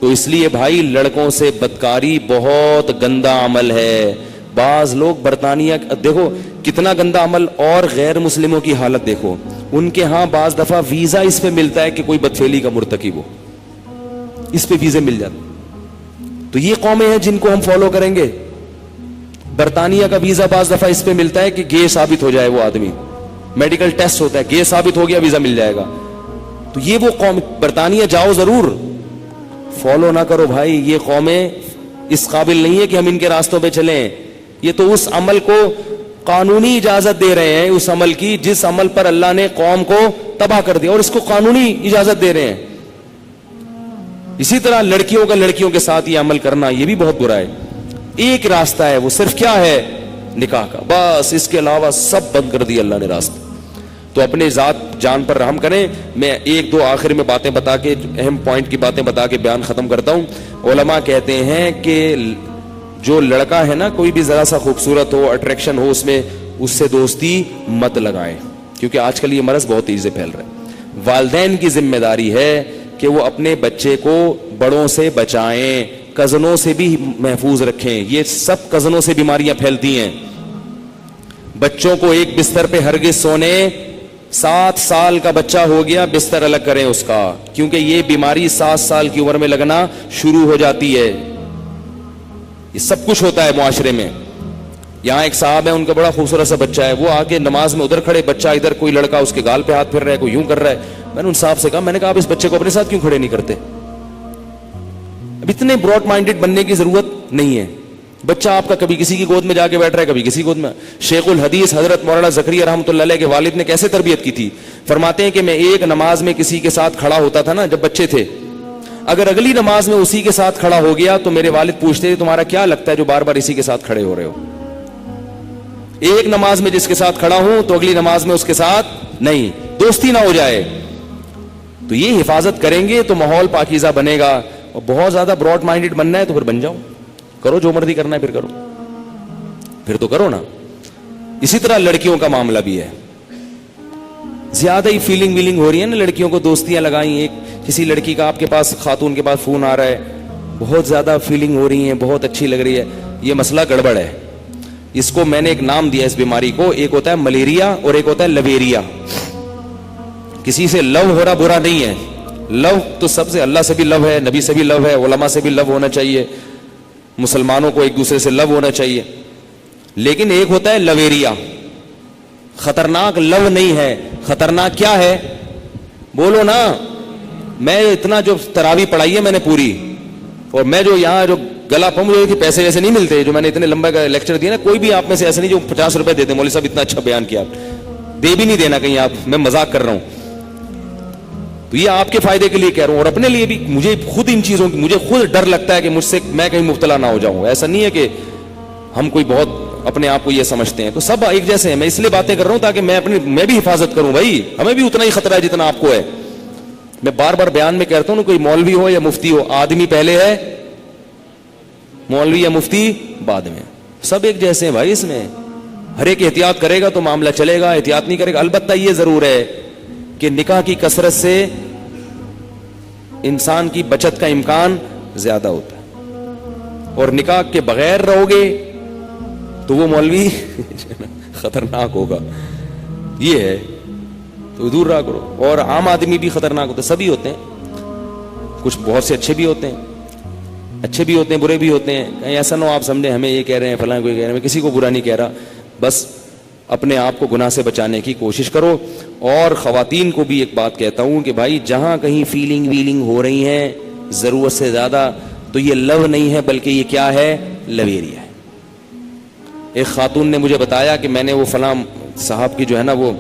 تو اس لیے بھائی لڑکوں سے بدکاری بہت گندا عمل ہے. بعض لوگ برطانیہ دیکھو کتنا گندا عمل, اور غیر مسلموں کی حالت دیکھو. ان کے ہاں بعض دفعہ ویزا اس پہ ملتا ہے کہ کوئی بدفعلی کا مرتکب ہو, اس پہ ویزے مل جاتے. تو یہ قومیں ہیں جن کو ہم فالو کریں گے. برطانیہ کا ویزا بعض دفعہ اس پہ ملتا ہے کہ گے ثابت ہو جائے وہ آدمی, میڈیکل ٹیسٹ ہوتا ہے, گے ثابت ہو گیا ویزا مل جائے گا. تو یہ وہ قوم, برطانیہ جاؤ ضرور, فالو نہ کرو بھائی. یہ قومیں اس قابل نہیں ہے کہ ہم ان کے راستوں پہ چلیں. یہ تو اس عمل کو قانونی اجازت دے رہے ہیں, اس عمل کی جس عمل پر اللہ نے قوم کو تباہ کر دیا, اور اس کو قانونی اجازت دے رہے ہیں. اسی طرح لڑکیوں کا لڑکیوں کے ساتھ یہ عمل کرنا یہ بھی بہت برا ہے. ایک راستہ ہے, وہ صرف کیا ہے, نکاح کا, بس. اس کے علاوہ سب بند کر دیا اللہ نے راستہ. تو اپنے ذات جان پر رحم کریں. میں ایک دو آخر میں باتیں بتا کے, اہم پوائنٹ کی باتیں بتا کے بیان ختم کرتا ہوں. علماء کہتے ہیں کہ جو لڑکا ہے نا, کوئی بھی ذرا سا خوبصورت ہو, اٹریکشن ہو اس میں, اس سے دوستی مت لگائیں, کیونکہ آج کل یہ مرض بہت تیزی سے پھیل رہا ہے. والدین کی ذمہ داری ہے کہ وہ اپنے بچے کو بڑوں سے بچائیں, کزنوں سے بھی محفوظ رکھیں. یہ سب کزنوں سے بیماریاں پھیلتی ہیں. بچوں کو ایک بستر پہ ہرگز سونے, 7 سال کا بچہ ہو گیا بستر الگ کریں اس کا, کیونکہ یہ بیماری 7 سال کی عمر میں لگنا شروع ہو جاتی ہے. یہ سب کچھ ہوتا ہے معاشرے میں. یہاں ایک صاحب ہے, ان کا بڑا خوبصورت سا بچہ ہے, وہ آگے نماز میں ادھر کھڑے, بچہ ادھر, کوئی لڑکا اس کے گال پہ ہاتھ پھر رہا ہے, کوئی یوں کر رہا ہے. میں نے ان صاحب سے کہا, میں نے کہا آپ اس بچے کو اپنے ساتھ کیوں کھڑے نہیں کرتے؟ اب اتنے براڈ مائنڈڈ بننے کی ضرورت نہیں ہے. بچہ آپ کا کبھی کسی کی گود میں جا کے بیٹھ رہا ہے, کبھی کسی گود میں. شیخ الحدیث حضرت مولانا زکریا رحمۃ اللہ علیہ کے والد نے کیسے تربیت کی تھی, فرماتے ہیں کہ میں ایک نماز میں کسی کے ساتھ کھڑا ہوتا تھا نا, جب بچے تھے, اگر اگلی نماز میں اسی کے ساتھ کھڑا ہو گیا تو میرے والد پوچھتے تھے تمہارا کیا لگتا ہے جو بار بار اسی کے ساتھ کھڑے ہو رہے ہو؟ ایک نماز میں جس کے ساتھ کھڑا ہوں تو اگلی نماز میں اس کے ساتھ نہیں, دوستی نہ ہو جائے. تو یہ حفاظت کریں گے تو ماحول پاکیزہ بنے گا. اور بہت زیادہ براڈ مائنڈڈ بننا ہے تو پھر بن جاؤ, کرو جو مرضی کرنا ہے, پھر کرو, پھر تو کرو نا. اسی طرح لڑکیوں کا معاملہ بھی ہے. زیادہ ہی فیلنگ ویلنگ ہو رہی ہے نا, لڑکیوں کو دوستیاں لگائیں. ایک کسی لڑکی کا آپ کے پاس, خاتون کے پاس فون آ رہا ہے, بہت زیادہ فیلنگ ہو رہی ہیں, بہت اچھی لگ رہی ہے. یہ مسئلہ گڑبڑ ہے. اس کو میں نے ایک نام دیا اس بیماری کو, ایک ہوتا ہے ملیریا اور ایک ہوتا ہے لویریا. کسی سے لو ہو رہا برا نہیں ہے, لو تو سب سے, اللہ سے بھی لو ہے, نبی سے بھی لو ہے, علماء سے بھی لو ہونا چاہیے, مسلمانوں کو ایک دوسرے سے لو ہونا چاہیے. لیکن ایک ہوتا ہے لویریا, خطرناک لو نہیں ہے. خطرناک کیا ہے بولو نا. میں اتنا جو تراویح پڑھائی ہے میں نے پوری, اور میں جو یہاں جو گلا پمجھے کہ پیسے ویسے نہیں ملتے, جو میں نے اتنے لمبا کا لیکچر دیا نا, کوئی بھی آپ میں سے ایسا نہیں جو 50 روپے دیتے, مولوی صاحب اتنا اچھا بیان کیا, دے بھی نہیں دینا کہیں آپ, میں مذاق کر رہا ہوں. تو یہ آپ کے فائدے کے لیے کہہ رہا ہوں, اور اپنے لیے بھی. مجھے خود ان چیزوں کی, مجھے خود ڈر لگتا ہے کہ مجھ سے میں کہیں مبتلا نہ ہو جاؤں. ایسا نہیں ہے کہ ہم کوئی بہت اپنے آپ کو یہ سمجھتے ہیں, تو سب ایک جیسے ہیں. میں اس لیے باتیں کر رہا ہوں تاکہ میں بھی حفاظت کروں. بھائی ہمیں بھی اتنا ہی خطرہ ہے جتنا آپ کو ہے. میں بار بار بیان میں کہتا ہوں نا, کوئی مولوی ہو یا مفتی ہو, آدمی پہلے ہے, مولوی یا مفتی بعد میں. سب ایک جیسے ہیں بھائی. اس میں ہر ایک احتیاط کرے گا تو معاملہ چلے گا, احتیاط نہیں کرے گا. البتہ یہ ضرور ہے کہ نکاح کی کثرت سے انسان کی بچت کا امکان زیادہ ہوتا ہے, اور نکاح کے بغیر رہو گے تو وہ مولوی خطرناک ہوگا. یہ ہے تو دور رہا کرو. اور عام آدمی بھی خطرناک ہوتے, سبھی ہوتے ہیں, کچھ بہت سے اچھے بھی ہوتے ہیں, اچھے بھی ہوتے ہیں, برے بھی ہوتے ہیں. کہیں ایسا نہ ہو آپ سمجھیں ہمیں یہ کہہ رہے ہیں, فلاں کوئی کہہ رہے ہیں. میں کسی کو برا نہیں کہہ رہا, بس اپنے آپ کو گناہ سے بچانے کی کوشش کرو. اور خواتین کو بھی ایک بات کہتا ہوں کہ بھائی جہاں کہیں فیلنگ ویلنگ ہو رہی ہیں ضرورت سے زیادہ, تو یہ لو نہیں ہے بلکہ یہ کیا ہے, لویریا ہے. ایک خاتون نے مجھے بتایا کہ میں نے وہ فلاں صاحب کی جو ہے نا وہ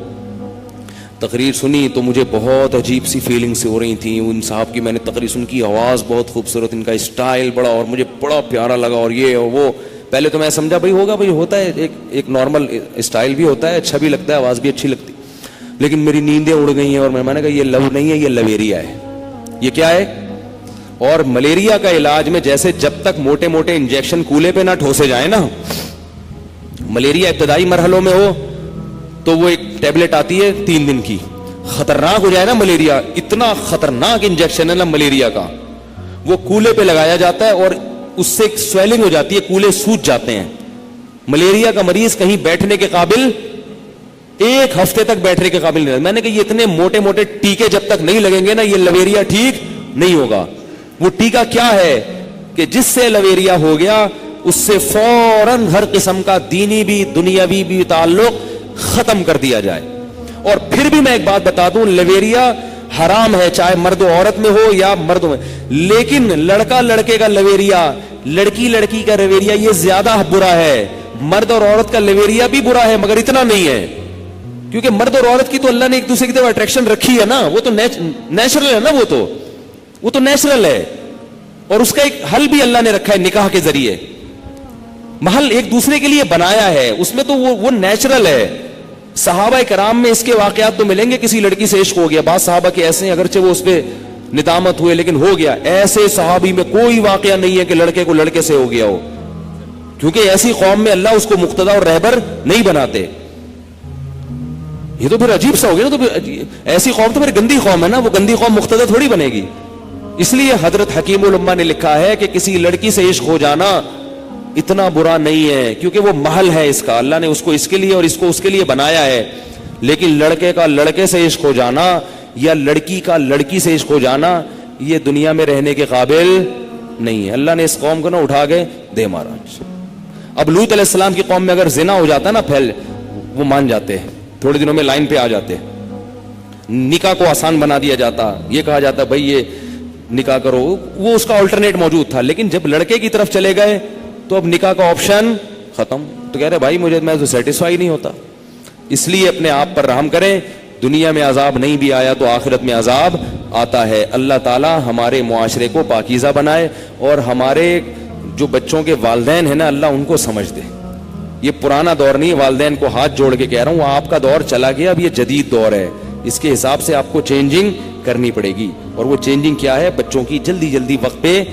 تقریر سنی تو مجھے بہت عجیب سی فیلنگ سے ہو رہی تھیں. ان صاحب کی میں نے تقریر سن, کی آواز بہت خوبصورت, ان کا اسٹائل بڑا, اور مجھے بڑا پیارا لگا, اور یہ اور وہ. پہلے تو میں سمجھا بھائی ہوگا, بھائی ہوتا ہے, ایک نارمل اسٹائل بھی ہوتا ہے, اچھا بھی لگتا ہے, آواز بھی اچھی لگتی. لیکن میری نیندیں اڑ گئی ہیں, اور میں نے کہا یہ لو نہیں ہے, یہ لویریا ہے. یہ کیا ہے؟ اور ملیریا کا علاج میں جیسے جب تک موٹے موٹے انجیکشن کولے پہ نہ ٹھوسے جائیں نا, ملیریا ابتدائی مرحلوں میں ہو تو وہ ایک ٹیبلٹ آتی ہے 3 دن کی, خطرناک ہو جائے نا ملیریا, اتنا خطرناک انجیکشن ہے نا ملیریا کا, وہ کولے پہ لگایا جاتا ہے اور اس سے سویلنگ ہو جاتی ہے, کولے سوج جاتے ہیں. ملیریا کا مریض کہیں بیٹھنے کے قابل, ایک ہفتے تک بیٹھنے کے قابل نہیں. میں نے کہا یہ اتنے موٹے موٹے ٹیکے جب تک نہیں لگیں گے نا, یہ لویریا ٹھیک نہیں ہوگا. وہ ٹیکا کیا ہے کہ جس سے لویریا ہو گیا اس سے فوراً ہر قسم کا دینی بھی دنیاوی بھی تعلق ختم کر دیا جائے. اور پھر بھی میں ایک بات بتا دوں, لویریا حرام ہے چاہے مرد و عورت میں ہو یا مردوں میں, لیکن لڑکا لڑکے کا لویریا, لڑکی لڑکی کا لویریا یہ زیادہ برا ہے. مرد اور عورت کا لویریا بھی برا ہے مگر اتنا نہیں ہے, کیونکہ مرد اور عورت کی تو اللہ نے ایک دوسرے کی طرف اٹریکشن رکھی ہے نا, وہ تو نیچرل ہے نا, وہ تو نیچرل ہے. اور اس کا ایک حل بھی اللہ نے رکھا ہے نکاح کے ذریعے, محل ایک دوسرے کے لیے بنایا ہے, اس میں تو وہ نیچرل ہے. صحابہ کرام میں اس کے واقعات تو ملیں گے, کسی لڑکی سے عشق ہو گیا, بعض صحابہ کے ایسے ہیں اگرچہ وہ اس پہ ندامت ہوئے لیکن ہو گیا. ایسے صحابی میں کوئی واقعہ نہیں ہے کہ لڑکے کو لڑکے سے ہو گیا ہو, کیونکہ ایسی قوم میں اللہ اس کو مقتدا اور رہبر نہیں بناتے. یہ تو پھر عجیب سا ہو گیا نا, تو ایسی قوم تو پھر گندی قوم ہے نا, وہ گندی قوم مقتدا تھوڑی بنے گی. اس لیے حضرت حکیم الامہ نے لکھا ہے کہ کسی لڑکی سے عشق ہو جانا اتنا برا نہیں ہے, کیونکہ وہ محل ہے اس کا, اللہ نے اس کو اس کے لیے اور اس کو اس کے لیے بنایا ہے. لیکن لڑکے کا لڑکے سے عشق ہو جانا یا لڑکی کا لڑکی سے عشق ہو جانا یہ دنیا میں رہنے کے قابل نہیں ہے. اللہ نے اس قوم کو نا اٹھا کے دے مارا. اب لوط علیہ السلام کی قوم میں اگر زنا ہو جاتا نا پھیل, وہ مان جاتے, تھوڑے دنوں میں لائن پہ آ جاتے, نکاح کو آسان بنا دیا جاتا, یہ کہا جاتا بھائی یہ نکاح کرو, وہ اس کا آلٹرنیٹ موجود تھا. لیکن جب لڑکے کی طرف چلے گئے تو اب نکاح کا آپشن ختم. تو کہہ رہے بھائی میں تو سیٹسفائی نہیں ہوتا. اس لیے اپنے آپ پر رحم کریں, دنیا میں عذاب نہیں بھی آیا تو آخرت میں عذاب آتا ہے. اللہ تعالی ہمارے معاشرے کو پاکیزہ بنائے اور ہمارے جو بچوں کے والدین ہیں نا اللہ ان کو سمجھ دے. یہ پرانا دور نہیں, والدین کو ہاتھ جوڑ کے کہہ رہا ہوں آپ کا دور چلا گیا, اب یہ جدید دور ہے, اس کے حساب سے آپ کو چینجنگ کرنی پڑے گی. اور وہ چینجنگ کیا ہے, بچوں کی جلدی جلدی وقت پہ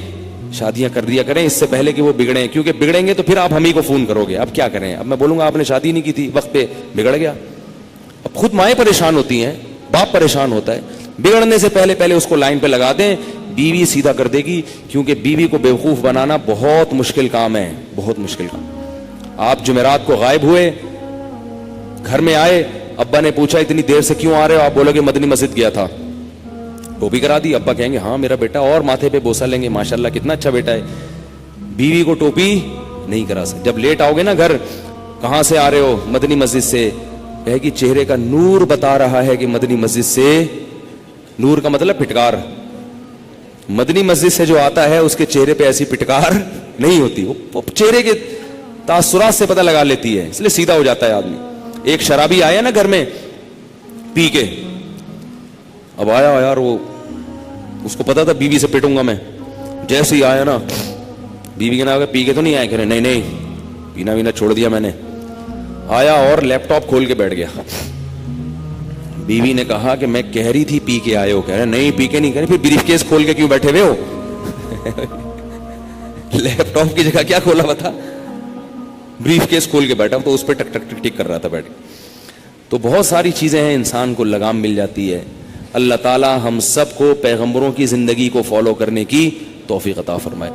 شادیاں کر دیا کریں اس سے پہلے کہ وہ بگڑیں, کیونکہ بگڑیں گے تو پھر آپ ہم ہی کو فون کرو گے. اب کیا کریں, اب میں بولوں گا آپ نے شادی نہیں کی تھی وقت پہ, بگڑ گیا. اب خود مائیں پریشان ہوتی ہیں, باپ پریشان ہوتا ہے. بگڑنے سے پہلے اس کو لائن پہ لگا دیں, بیوی سیدھا کر دے گی, کیونکہ بیوی کو بیوقوف بنانا بہت مشکل کام ہے, بہت مشکل کام. آپ جمعرات کو غائب ہوئے, گھر میں آئے, ابا نے پوچھا اتنی دیر سے کیوں آ رہے ہو, آپ بولو کہ مدنی مسجد گیا تھا, ٹوپی کرا دی. ابا کہیں گے ہاں میرا بیٹا, اور ماتھے پہ بوسہ لیں گے ماشاءاللہ کتنا اچھا بیٹا ہے. بیوی کو ٹوپی نہیں کرا سکتے. جب لیٹ آؤ گے نا گھر, کہاں سے آ رہے ہو, مدنی مسجد سے, کہے گی چہرے کا نور بتا رہا ہے کہ مدنی مسجد سے. نور کا مطلب پھٹکار, مدنی مسجد سے جو آتا ہے اس کے چہرے پہ ایسی پھٹکار نہیں ہوتی, وہ چہرے کے تاثرات سے پتہ لگا لیتی ہے, اس لیے سیدھا ہو جاتا ہے آدمی. ایک شرابی آیا نا گھر میں پی کے, اب آیا یار وہ اس کو پتا تھا بیوی سے پٹوں گا میں, جیسے ہی آیا نا بیوی کے نام پی کے تو نہیں آئے, کہہ رہے نہیں پینا وینا چھوڑ دیا میں نے. آیا اور لیپ ٹاپ کھول کے بیٹھ گیا. بیوی نے کہا کہ میں کہہ رہی تھی پی کے آئے ہو, کہہ رہے نہیں پی کے نہیں, کہہ رہے پھر بریف کیس کھول کے کیوں بیٹھے ہوئے ہو. لیپ ٹاپ کی جگہ کیا کھولا ہوا تھا, بریف کیس کھول کے بیٹھا, تو اس پہ ٹک ٹک ٹک ٹک کر رہا تھا بیٹھ کے. تو بہت ساری چیزیں ہیں, انسان کو لگام مل جاتی ہے. اللہ تعالی ہم سب کو پیغمبروں کی زندگی کو فالو کرنے کی توفیق عطا فرمائے.